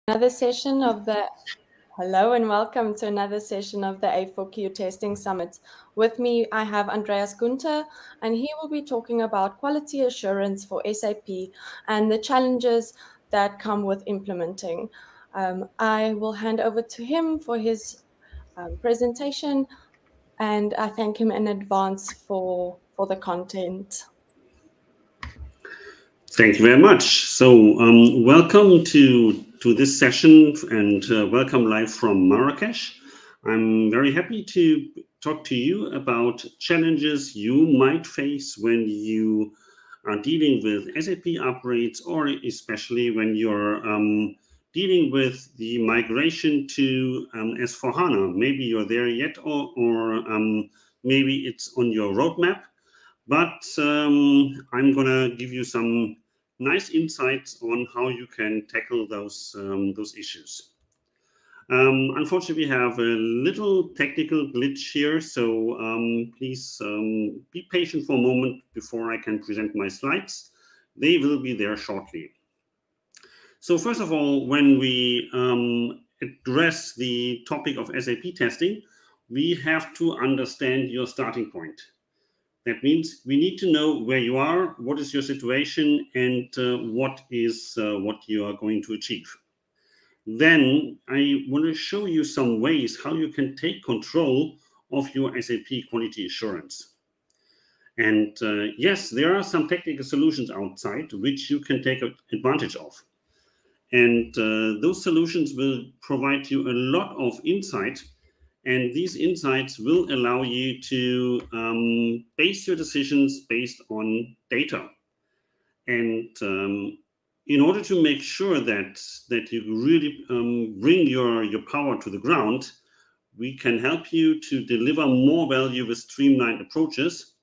Another session of the Hello and welcome to another session of the A4Q Testing Summit. With me, I have Andreas Günther, and he will be talking about quality assurance for SAP and the challenges that come with implementing. I will hand over to him for his presentation, and I thank him in advance for the content. Thank you very much. So welcome to this session and welcome live from Marrakesh. I'm very happy to talk to you about challenges you might face when you are dealing with SAP upgrades, or especially when you're dealing with the migration to S4HANA. Maybe you're there yet, or maybe it's on your roadmap. But I'm going to give you some nice insights on how you can tackle those issues. Unfortunately, we have a little technical glitch here, so please be patient for a moment before I can present my slides. They will be there shortly. So first of all, when we address the topic of SAP testing, we have to understand your starting point. That means we need to know where you are, what is your situation, and what you are going to achieve. Then I want to show you some ways how you can take control of your SAP quality assurance. And yes, there are some technical solutions outside which you can take advantage of. And those solutions will provide you a lot of insight. And these insights will allow you to base your decisions based on data. And in order to make sure that you really bring your power to the ground, we can help you to deliver more value with streamlined approaches.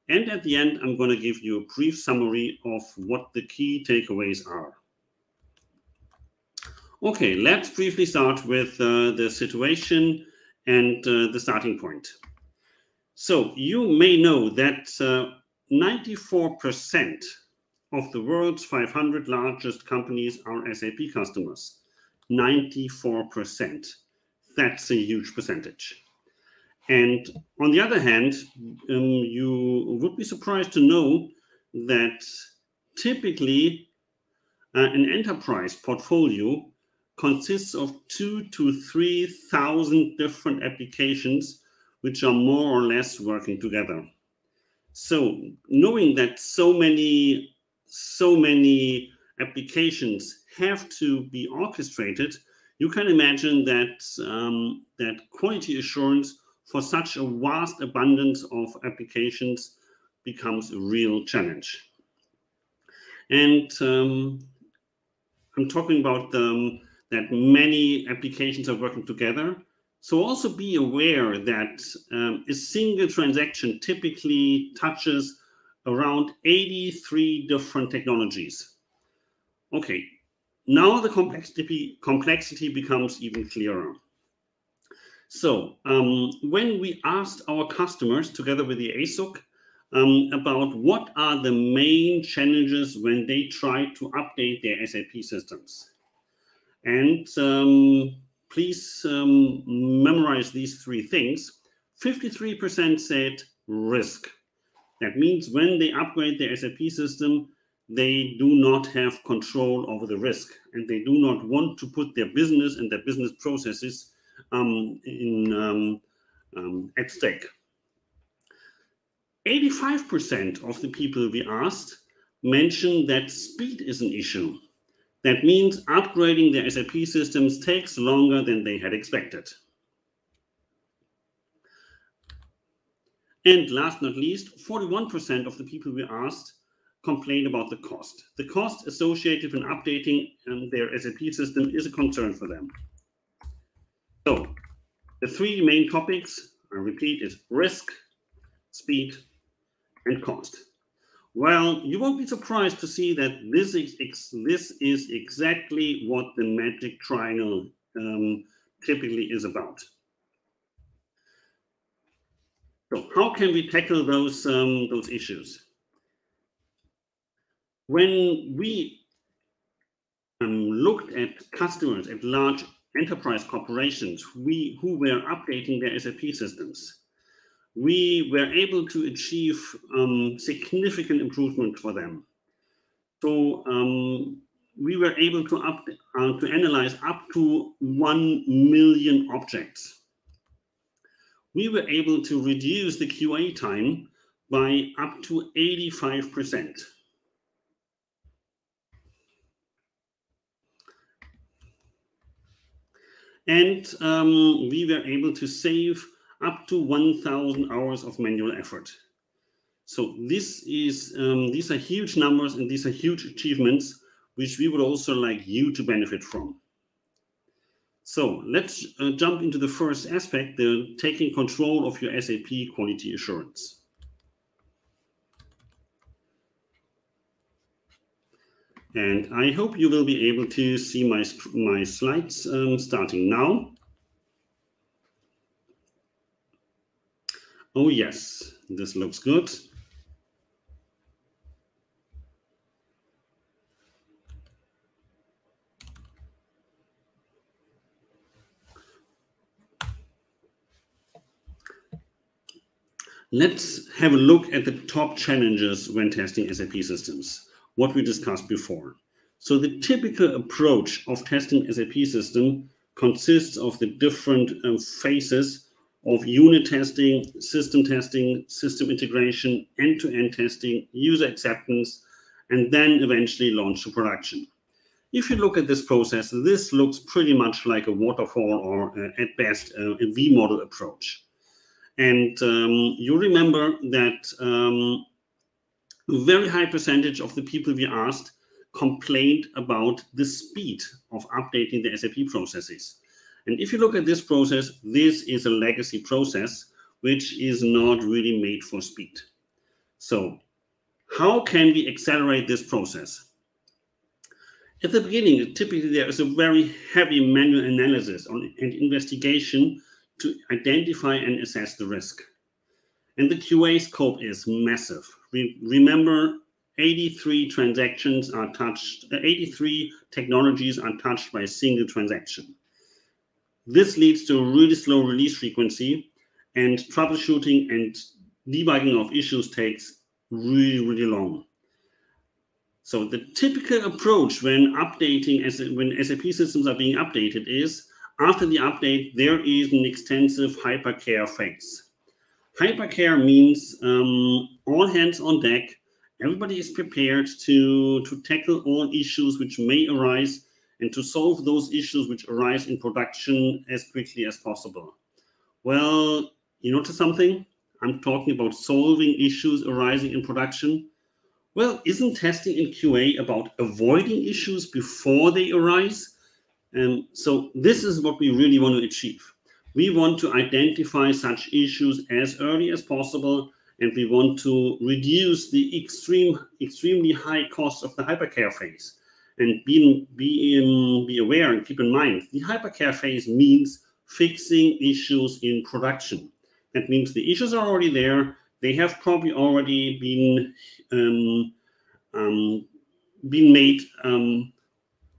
And at the end, I'm going to give you a brief summary of what the key takeaways are. Okay, let's briefly start with the situation and the starting point. So you may know that 94% of the world's 500 largest companies are SAP customers. 94%. That's a huge percentage. And on the other hand, you would be surprised to know that typically an enterprise portfolio consists of 2,000 to 3,000 different applications which are more or less working together. So knowing that so many applications have to be orchestrated, you can imagine that that quality assurance for such a vast abundance of applications becomes a real challenge. And I'm talking about that many applications are working together. So also be aware that a single transaction typically touches around 83 different technologies. Okay, now the complexity becomes even clearer. So when we asked our customers together with the ASOC about what are the main challenges when they try to update their SAP systems. And please memorize these three things. 53% said risk. That means when they upgrade their SAP system, they do not have control over the risk, and they do not want to put their business and their business processes at stake. 85% of the people we asked mentioned that speed is an issue. That means upgrading their SAP systems takes longer than they had expected. And last but not least, 41% of the people we asked complained about the cost. The cost associated with updating their SAP system is a concern for them. So the three main topics, I repeat, is risk, speed, and cost. Well, you won't be surprised to see that this is exactly what the magic triangle typically is about. So how can we tackle those issues? When we looked at customers, at large enterprise corporations who were updating their SAP systems, we were able to achieve significant improvement for them. So we were able to analyze up to 1 million objects. We were able to reduce the QA time by up to 85%. And we were able to save up to 1,000 hours of manual effort. So these are huge numbers, and these are huge achievements, which we would also like you to benefit from. So let's jump into the first aspect, the taking control of your SAP quality assurance. And I hope you will be able to see my slides starting now. Oh yes, this looks good. Let's have a look at the top challenges when testing SAP systems, what we discussed before. So the typical approach of testing SAP system consists of the different phases of unit testing, system integration, end-to-end testing, user acceptance, and then eventually launch to production. If you look at this process, this looks pretty much like a waterfall or at best a V-model approach. And you remember that a very high percentage of the people we asked complained about the speed of updating the SAP processes. And if you look at this process, this is a legacy process, which is not really made for speed. So how can we accelerate this process? At the beginning, typically there is a very heavy manual analysis and investigation to identify and assess the risk. And the QA scope is massive. Remember, 83 transactions are touched, 83 technologies are touched by a single transaction. This leads to a really slow release frequency, and troubleshooting and debugging of issues takes really, really long. So the typical approach when when SAP systems are being updated is, after the update, there is an extensive hypercare phase. Hypercare means all hands on deck. Everybody is prepared to tackle all issues which may arise and to solve those issues which arise in production as quickly as possible. Well, you notice something? I'm talking about solving issues arising in production. Well, isn't testing in QA about avoiding issues before they arise? So this is what we really want to achieve. We want to identify such issues as early as possible, and we want to reduce the extremely high cost of the hypercare phase. And be aware and keep in mind, the hypercare phase means fixing issues in production. That means the issues are already there. They have probably already been made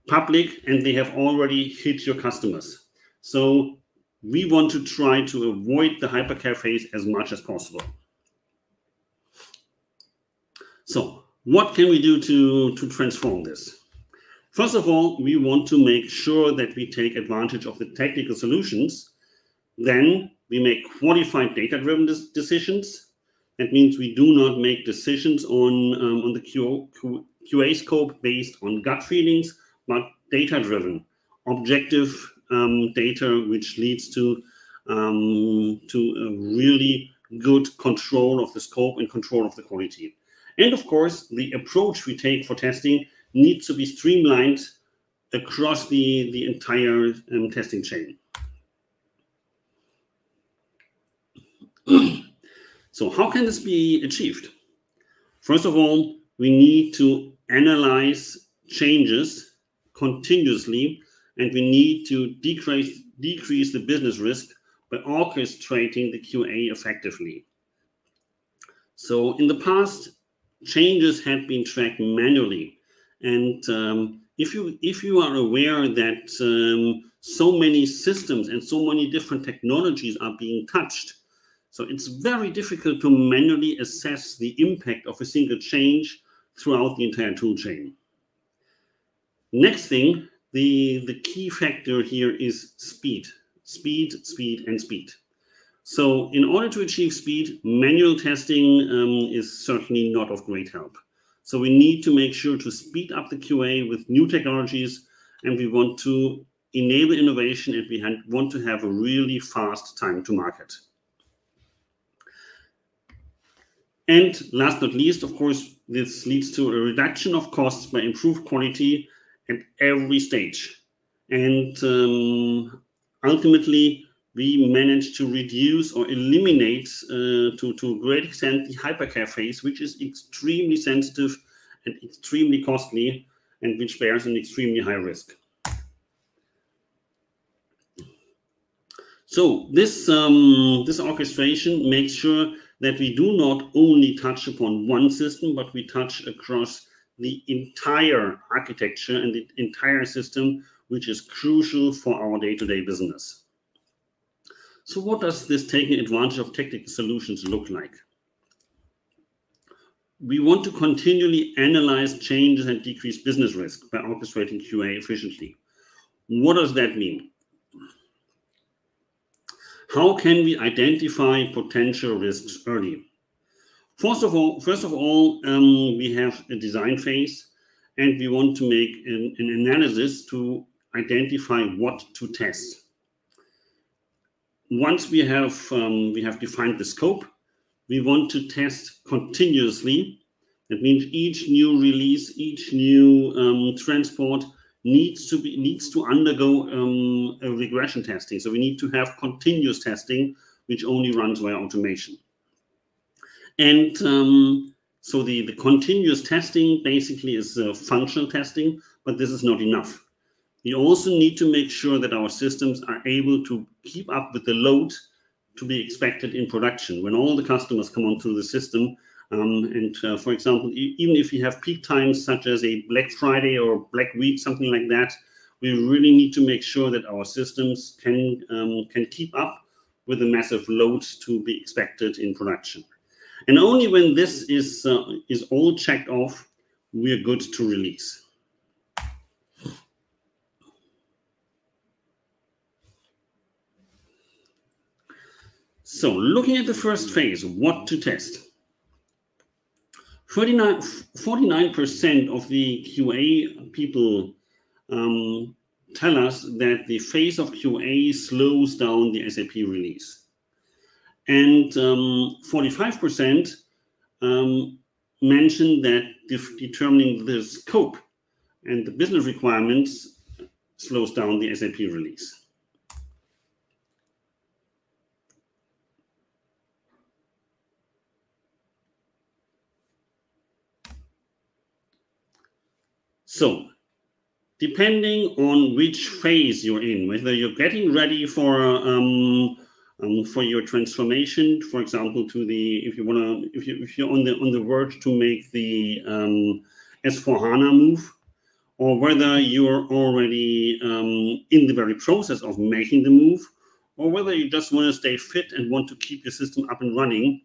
public, and they have already hit your customers. So we want to try to avoid the hypercare phase as much as possible. So what can we do to transform this? First of all, we want to make sure that we take advantage of the technical solutions. Then we make qualified data-driven decisions. That means we do not make decisions on the QA scope based on gut feelings, but data-driven, objective data, which leads to a really good control of the scope and control of the quality. And of course, the approach we take for testing needs to be streamlined across the entire testing chain. So how can this be achieved? First of all, we need to analyze changes continuously, and we need to decrease the business risk by orchestrating the QA effectively. So in the past, changes had been tracked manually, and if you are aware that so many systems and so many different technologies are being touched, so it's very difficult to manually assess the impact of a single change throughout the entire tool chain. Next thing, the key factor here is speed. Speed, speed, and speed. So in order to achieve speed, manual testing is certainly not of great help. So we need to make sure to speed up the QA with new technologies, and we want to enable innovation, and we want to have a really fast time to market. And last but not least, of course, this leads to a reduction of costs by improved quality at every stage. And ultimately, we managed to reduce or eliminate to a great extent the hypercare phase, which is extremely sensitive and extremely costly, and which bears an extremely high risk. So this orchestration makes sure that we do not only touch upon one system, but we touch across the entire architecture and the entire system, which is crucial for our day-to-day business. So what does this taking advantage of technical solutions look like? We want to continually analyze changes and decrease business risk by orchestrating QA efficiently. What does that mean? How can we identify potential risks early? First of all, we have a design phase, and we want to make an analysis to identify what to test. Once we have defined the scope, we want to test continuously. That means each new release, each new transport needs to undergo a regression testing. So we need to have continuous testing, which only runs via automation. And so the continuous testing basically is functional testing, but this is not enough. We also need to make sure that our systems are able to keep up with the load to be expected in production when all the customers come onto the system. For example, even if you have peak times such as a Black Friday or Black Week, something like that, we really need to make sure that our systems can keep up with the massive load to be expected in production. And only when this is all checked off, we are good to release. So looking at the first phase, what to test. 49% of the QA people tell us that the phase of QA slows down the SAP release. And 45% mention that determining the scope and the business requirements slows down the SAP release. So, depending on which phase you're in, whether you're getting ready for your transformation, for example, if you're on the verge to make the S4HANA move, or whether you're already in the very process of making the move, or whether you just want to stay fit and want to keep your system up and running,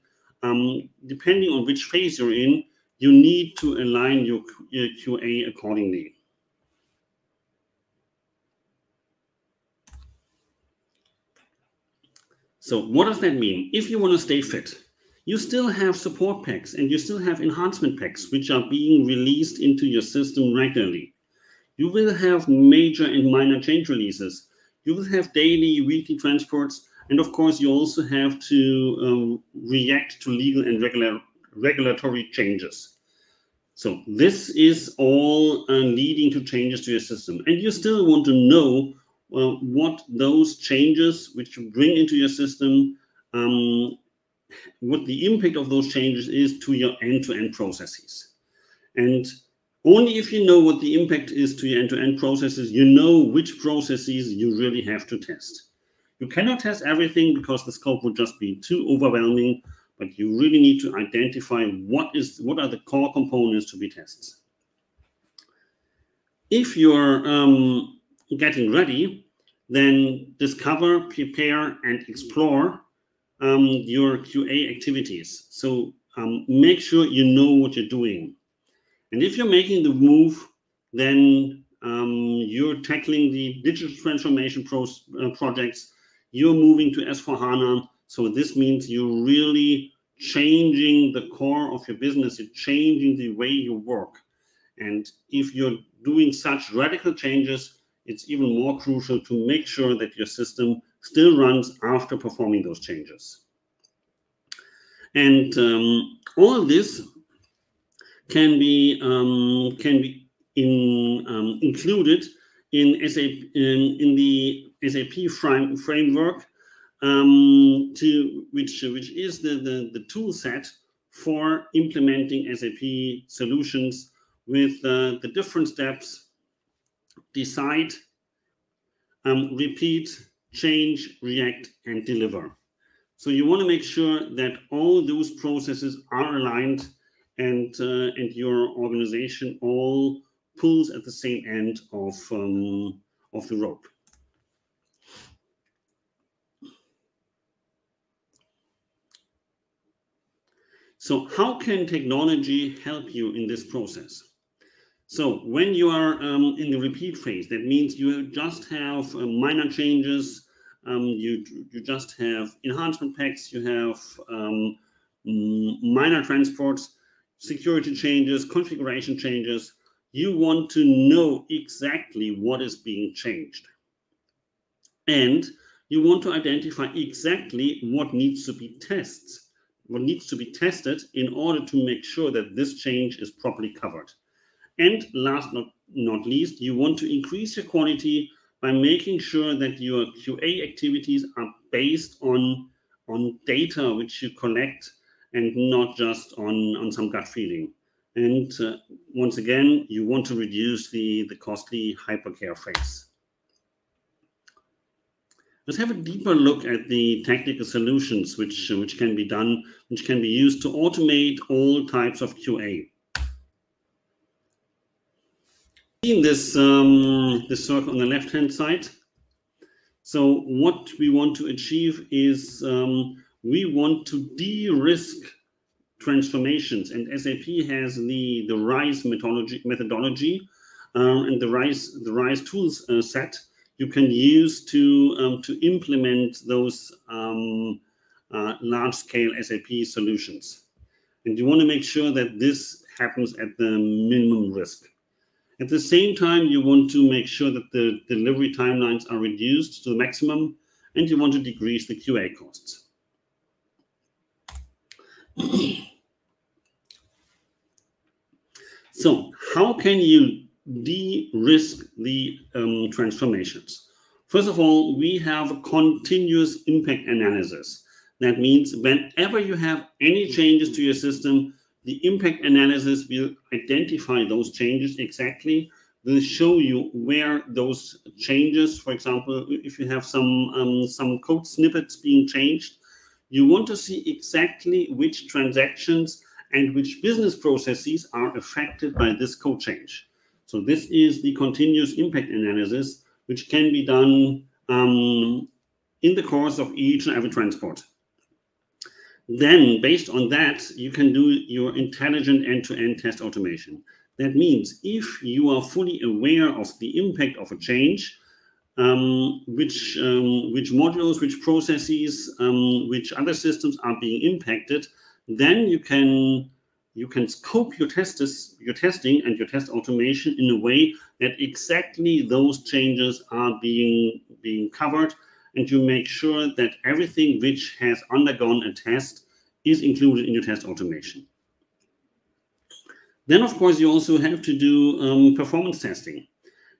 depending on which phase you're in, you need to align your QA accordingly. So what does that mean? If you want to stay fit, you still have support packs and you still have enhancement packs which are being released into your system regularly. You will have major and minor change releases. You will have daily, weekly transports, and of course you also have to react to legal and regulatory changes. So this is all leading to changes to your system, and you still want to know what those changes which you bring into your system, what the impact of those changes is to your end-to-end processes. And only if you know what the impact is to your end-to-end processes, you know which processes you really have to test. You cannot test everything because the scope would just be too overwhelming, but you really need to identify what are the core components to be tested. if you're getting ready, then discover, prepare, and explore your QA activities. So make sure you know what you're doing. And if you're making the move, then you're tackling the digital transformation projects, you're moving to S4HANA. So this means you're really changing the core of your business, you're changing the way you work. And if you're doing such radical changes, it's even more crucial to make sure that your system still runs after performing those changes. And all this can be included in SAP in the SAP framework, which is the tool set for implementing SAP solutions with the different steps: decide, repeat, change, react, and deliver. So you want to make sure that all those processes are aligned and your organization all pulls at the same end of the rope. So how can technology help you in this process? So when you are in the repeat phase, that means you just have minor changes, you just have enhancement packs, you have minor transports, security changes, configuration changes. You want to know exactly what is being changed. And you want to identify exactly what needs to be tested in order to make sure that this change is properly covered. And last not least, you want to increase your quality by making sure that your QA activities are based on data which you collect and not just on some gut feeling. And once again, you want to reduce the costly hypercare phase. Let's have a deeper look at the technical solutions which can be done, which can be used to automate all types of QA. In this circle on the left-hand side. So what we want to achieve is we want to de-risk transformations, and SAP has the RISE methodology and the RISE tools set you can use to implement those large-scale SAP solutions. And you want to make sure that this happens at the minimum risk. At the same time, you want to make sure that the delivery timelines are reduced to the maximum, and you want to decrease the QA costs. So how can you de-risk the transformations? First of all, we have a continuous impact analysis. That means whenever you have any changes to your system, the impact analysis will identify those changes exactly. Will show you where those changes, for example, if you have some code snippets being changed, you want to see exactly which transactions and which business processes are affected by this code change. So this is the continuous impact analysis, which can be done in the course of each and every transport. Then, based on that, you can do your intelligent end-to-end test automation. That means if you are fully aware of the impact of a change, which modules, which processes, which other systems are being impacted, then you can scope your testing and your test automation in a way that exactly those changes are being covered, and you make sure that everything which has undergone a test is included in your test automation. Then, of course, you also have to do performance testing,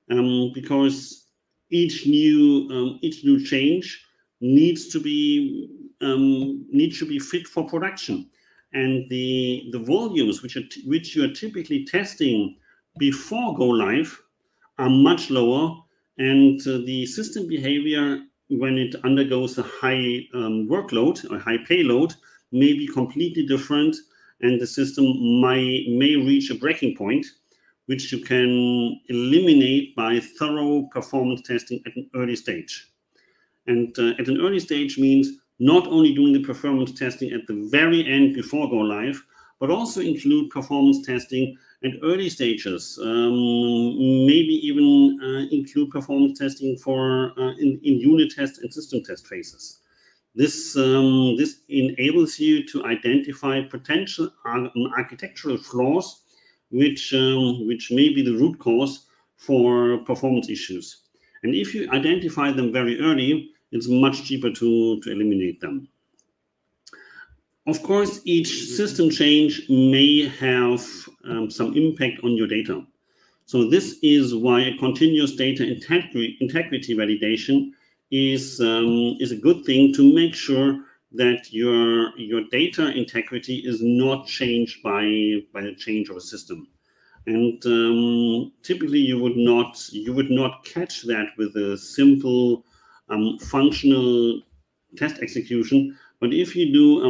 because each new change needs to be fit for production, and the volumes which you are typically testing before go live are much lower, and the system behavior when it undergoes a high workload or high payload may be completely different, and the system may reach a breaking point which you can eliminate by thorough performance testing at an early stage. And at an early stage means not only doing the performance testing at the very end before go live, but also include performance testing at early stages. Maybe even include performance testing for in unit test and system test phases. This enables you to identify potential architectural flaws, which may be the root cause for performance issues. And if you identify them very early, it's much cheaper to eliminate them. Of course, each system change may have some impact on your data. So this is why a continuous data integrity validation is a good thing to make sure that your data integrity is not changed by the change of a system. And typically you would not catch that with a simple functional test execution. But if you do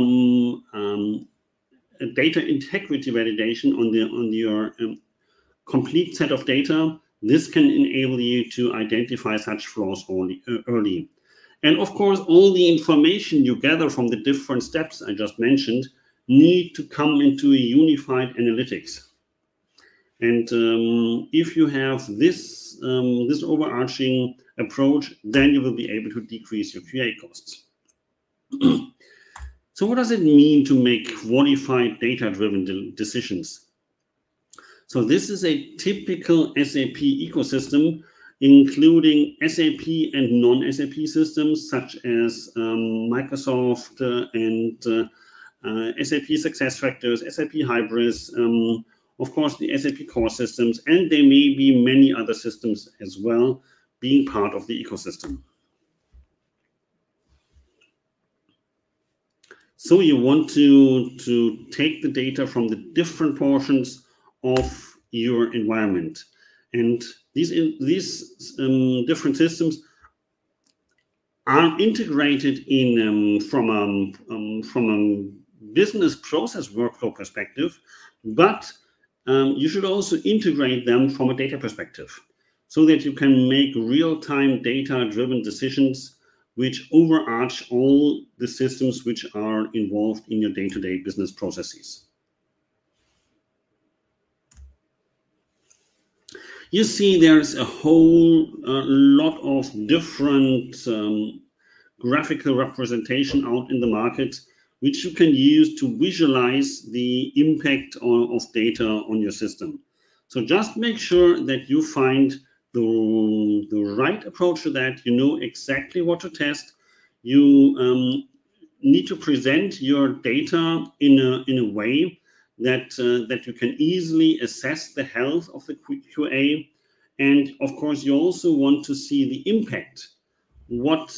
a data integrity validation on your complete set of data, this can enable you to identify such flaws early. And of course, all the information you gather from the different steps I just mentioned need to come into a unified analytics. And if you have this overarching approach, then you will be able to decrease your QA costs. So what does it mean to make qualified data-driven decisions? So this is a typical SAP ecosystem, including SAP and non-SAP systems, such as Microsoft and SAP SuccessFactors, SAP Hybris, of course, the SAP core systems, and there may be many other systems as well being part of the ecosystem. So you want to take the data from the different portions of your environment, and these different systems are integrated in from a business process workflow perspective, but you should also integrate them from a data perspective, so that you can make real-time data-driven decisions which overarch all the systems which are involved in your day-to-day business processes. You see there's a whole lot of different graphical representation out in the market, which you can use to visualize the impact of data on your system. So just make sure that you find the right approach to that. You know exactly what to test. You need to present your data in a way that you can easily assess the health of the QA. And of course, you also want to see the impact, what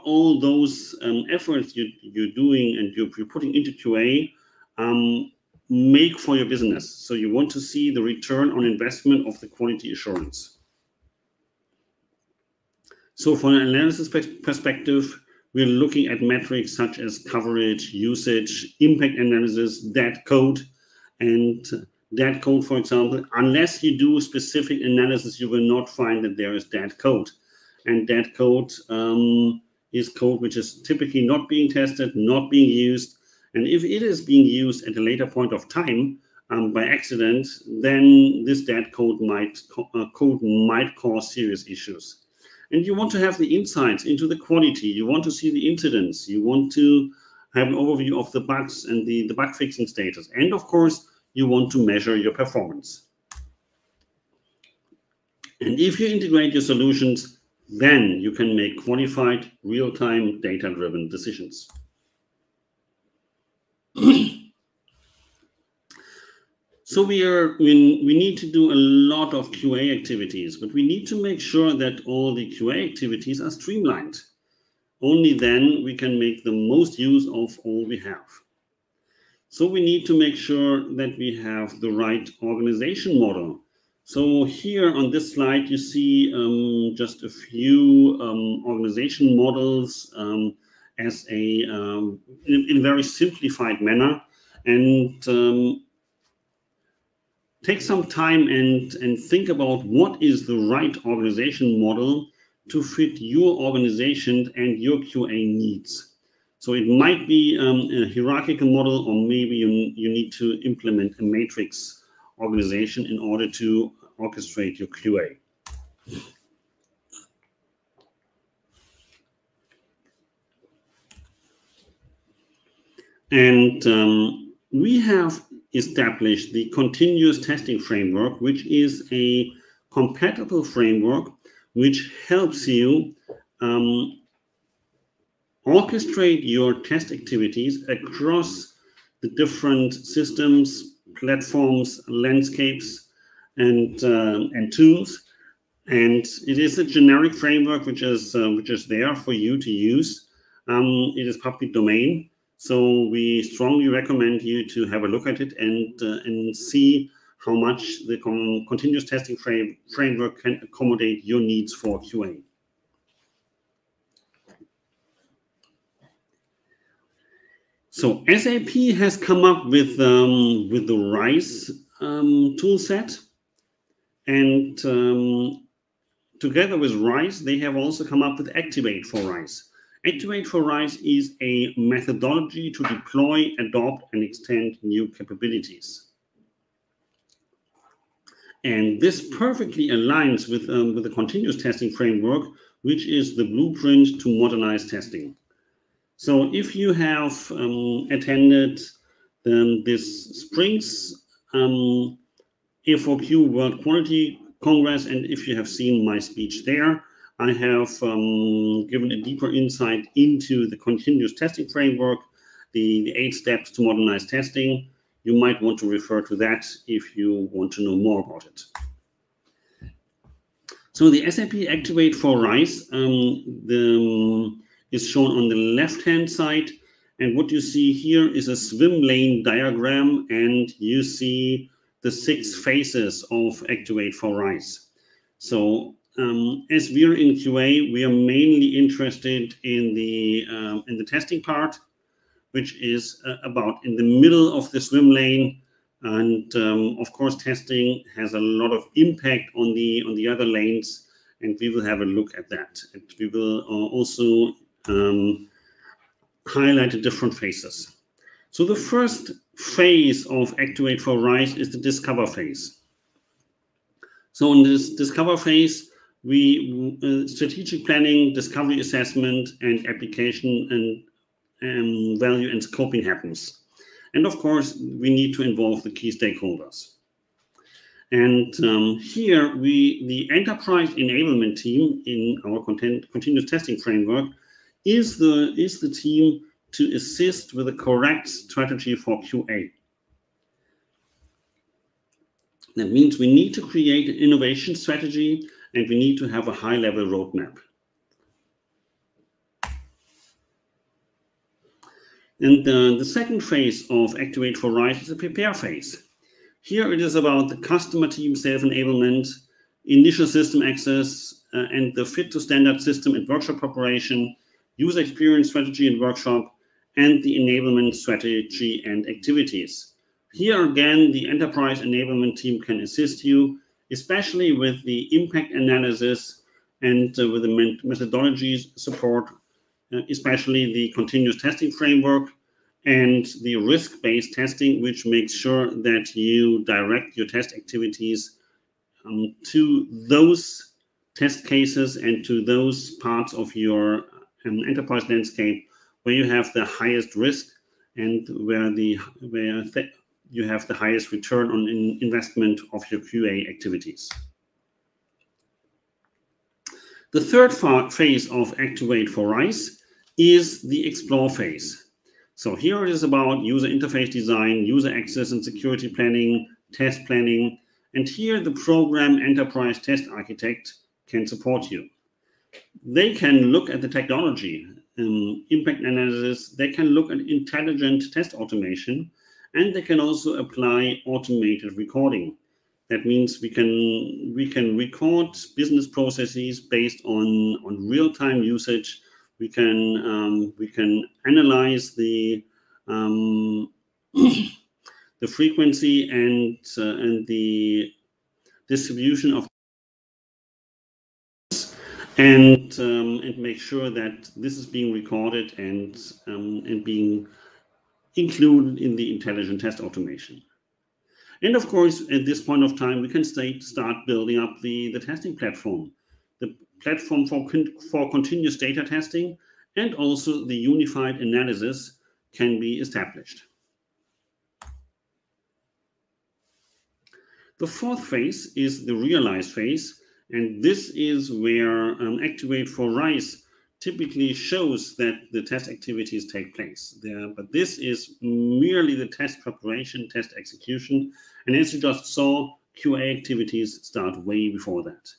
all those efforts you're doing and you're putting into QA make for your business. So you want to see the return on investment of the quality assurance. So from an analysis perspective, we're looking at metrics such as coverage, usage, impact analysis, DAT code. And DAT code, for example, unless you do specific analysis, you will not find that there is DAT code. And DAT code is code which is typically not being tested, not being used. And if it is being used at a later point of time by accident, then this DAT code might cause serious issues. And you want to have the insights into the quality. You want to see the incidents. You want to have an overview of the bugs and the bug fixing status. And of course, you want to measure your performance. And if you integrate your solutions, then you can make qualified, real-time, data-driven decisions. So we need to do a lot of QA activities, but we need to make sure that all the QA activities are streamlined. Only then we can make the most use of all we have. So we need to make sure that we have the right organization model. So here on this slide, you see just a few organization models as in a very simplified manner. And take some time and think about what is the right organization model to fit your organization and your QA needs. So it might be a hierarchical model, or maybe you need to implement a matrix organization in order to orchestrate your QA. And we have established the continuous testing framework, which is a compatible framework which helps you orchestrate your test activities across the different systems, platforms, landscapes, and tools. And it is a generic framework which is there for you to use. It is public domain, so we strongly recommend you to have a look at it and see how much the continuous testing framework can accommodate your needs for QA. So SAP has come up with the RISE tool set, and together with RISE, they have also come up with Activate for RISE. Activate for RISE is a methodology to deploy, adopt, and extend new capabilities. And this perfectly aligns with the continuous testing framework, which is the blueprint to modernize testing. So if you have attended this spring's A4Q World Quality Congress, and if you have seen my speech there, I have given a deeper insight into the continuous testing framework, the 8 steps to modernize testing. You might want to refer to that if you want to know more about it. So the SAP Activate for RISE is shown on the left-hand side. And what you see here is a swim lane diagram, and you see the 6 phases of Activate for RISE. So as we're in QA, we are mainly interested in the testing part, which is about in the middle of the swim lane. And of course, testing has a lot of impact on the other lanes, and we will have a look at that. And we will also highlight the different phases. So the first phase of Activate for RISE is the discover phase. So in this discover phase, we strategic planning, discovery assessment, and application and value and scoping happens. And of course, we need to involve the key stakeholders. And here, the enterprise enablement team in our continuous testing framework is the team to assist with the correct strategy for QA. That means we need to create an innovation strategy, and we need to have a high-level roadmap. And the second phase of Activate for RISE is the prepare phase. Here it is about the customer team self-enablement, initial system access, and the fit to standard system and workshop preparation, user experience strategy and workshop, and the enablement strategy and activities. Here again, the enterprise enablement team can assist you, especially with the impact analysis and with the methodologies support, especially the continuous testing framework and the risk-based testing, which makes sure that you direct your test activities to those test cases and to those parts of your enterprise landscape where you have the highest risk and where you have the highest return on investment of your QA activities. The third phase of Activate for RISE is the explore phase. So here it is about user interface design, user access and security planning, test planning, and here the program enterprise test architect can support you. They can look at the technology, impact analysis, they can look at intelligent test automation, and they can also apply automated recording. That means we can record business processes based on real-time usage. We can analyze the the frequency and the distribution of and make sure that this is being recorded and being included in the intelligent test automation. And of course, at this point of time, we can start building up the testing platform, the platform for continuous data testing, and also the unified analysis can be established. The fourth phase is the realize phase, and this is where Activate for RISE typically shows that the test activities take place there. But this is merely the test preparation, test execution, and as you just saw, QA activities start way before that.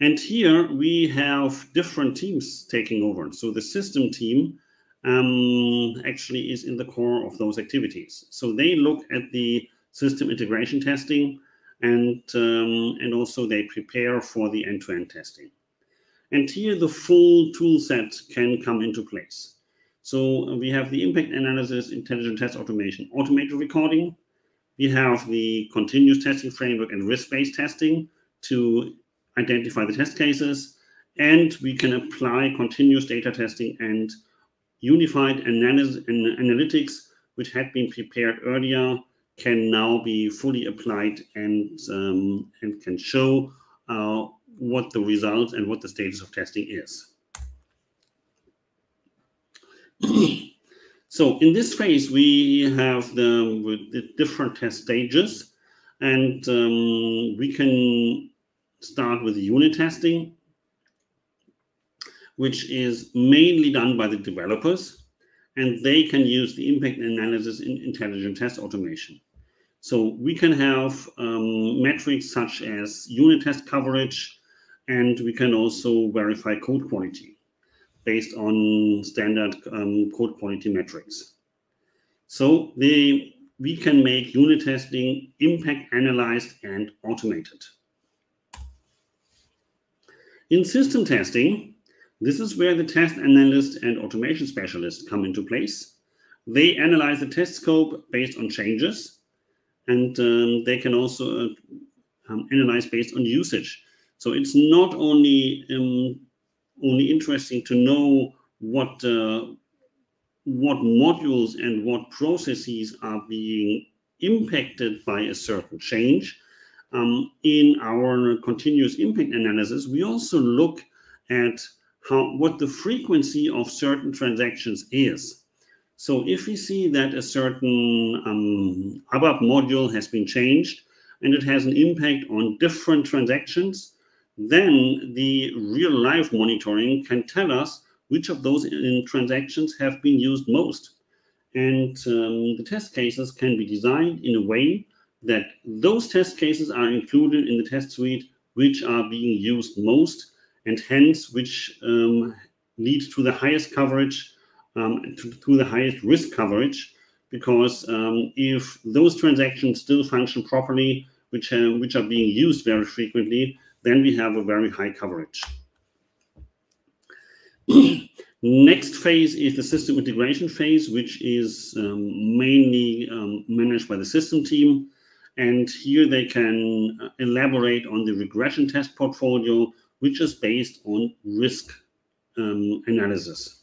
And here we have different teams taking over. So the system team actually is in the core of those activities. So they look at the system integration testing, and also they prepare for the end-to-end testing. And here the full tool set can come into place. So we have the impact analysis, intelligent test automation, automated recording. We have the continuous testing framework and risk-based testing to identify the test cases. And we can apply continuous data testing and unified analytics, which had been prepared earlier, can now be fully applied and can show what the results and what the status of testing is. So in this phase, we have the different test stages, and we can start with unit testing, which is mainly done by the developers, and they can use the impact analysis in intelligent test automation. So we can have metrics such as unit test coverage, and we can also verify code quality based on standard code quality metrics. So we can make unit testing impact analyzed and automated. In system testing, this is where the test analyst and automation specialist come into place. They analyze the test scope based on changes, and they can also analyze based on usage. So it's not only interesting to know what modules and what processes are being impacted by a certain change. In our continuous impact analysis, we also look at what the frequency of certain transactions is. So if we see that a certain ABAP module has been changed and it has an impact on different transactions, then the real-life monitoring can tell us which of those transactions have been used most. And the test cases can be designed in a way that those test cases are included in the test suite which are being used most, and hence which lead to the highest coverage, to the highest risk coverage, because if those transactions still function properly, which are being used very frequently, then we have a very high coverage. Next phase is the system integration phase, which is mainly managed by the system team. And here they can elaborate on the regression test portfolio, which is based on risk analysis.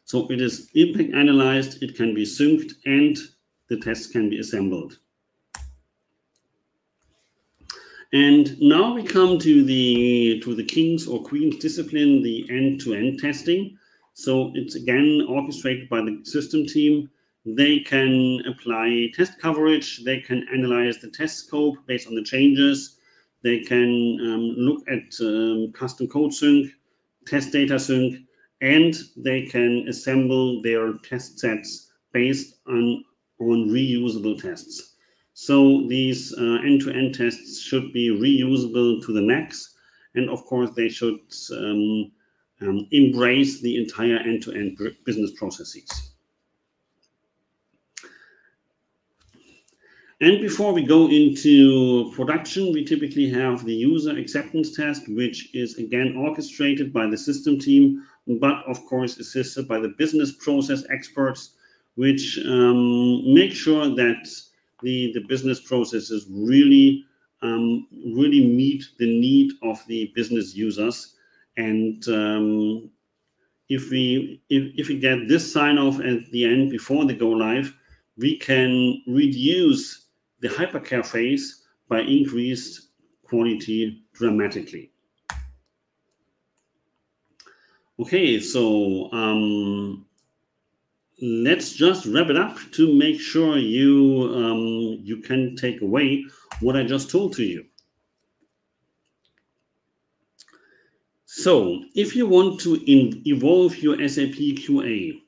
So it is impact analyzed, it can be synced, and the tests can be assembled. And now we come to the king's or queen's discipline, the end-to-end testing. So it's again orchestrated by the system team. They can apply test coverage, they can analyze the test scope based on the changes, they can look at custom code sync, test data sync, and they can assemble their test sets based on reusable tests. So these end-to-end tests should be reusable to the max, and of course they should embrace the entire end-to-end business processes. And before we go into production, we typically have the user acceptance test, which is again orchestrated by the system team, but of course assisted by the business process experts, which make sure that the business processes really meet the need of the business users. And if we get this sign off at the end before the go live, we can reduce the hypercare phase by increased quality dramatically. Okay, so let's just wrap it up to make sure you can take away what I just told to you. So if you want to evolve your SAP QA,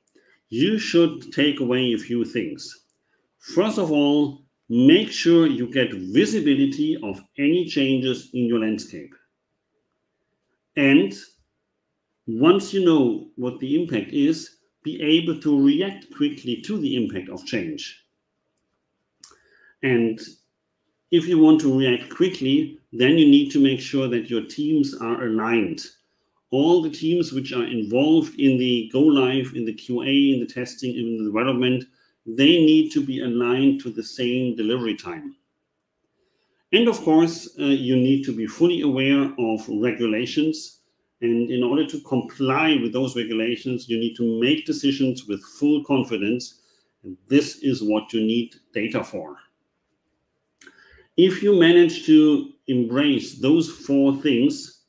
you should take away a few things. First of all, make sure you get visibility of any changes in your landscape. And once you know what the impact is, be able to react quickly to the impact of change. And if you want to react quickly, then you need to make sure that your teams are aligned. All the teams which are involved in the go live, in the QA, in the testing, in the development, they need to be aligned to the same delivery time. And of course, you need to be fully aware of regulations. And in order to comply with those regulations, you need to make decisions with full confidence. And this is what you need data for. If you manage to embrace those 4 things,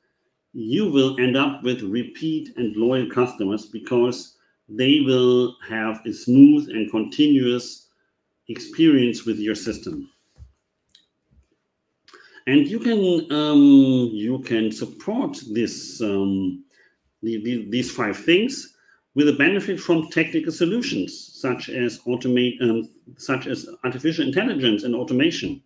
you will end up with repeat and loyal customers because they will have a smooth and continuous experience with your system. And you can support this these 5 things with a benefit from technical solutions such as artificial intelligence and automation.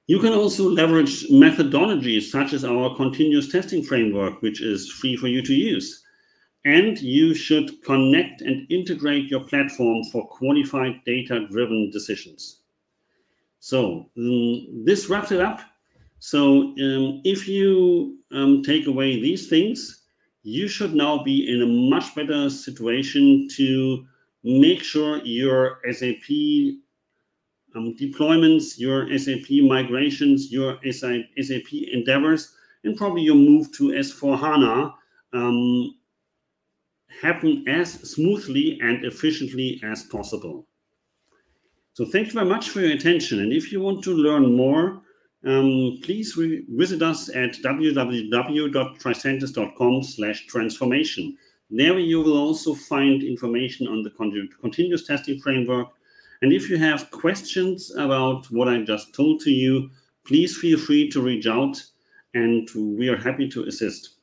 You can also leverage methodologies such as our continuous testing framework, which is free for you to use. And you should connect and integrate your platform for qualified data-driven decisions. So this wraps it up. So if you take away these things, you should now be in a much better situation to make sure your SAP deployments, your SAP migrations, your SAP endeavors, and probably your move to S4HANA happen as smoothly and efficiently as possible. So thank you very much for your attention. And if you want to learn more, please visit us at www.tricentis.com/transformation. There you will also find information on the continuous testing framework. And if you have questions about what I just told to you, please feel free to reach out and we are happy to assist.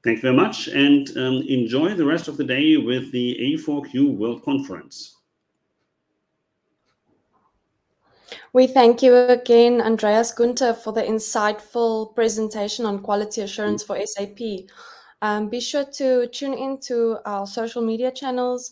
Thank you very much and enjoy the rest of the day with the A4Q World Conference. We thank you again, Andreas Günther, for the insightful presentation on quality assurance for SAP. Be sure to tune into our social media channels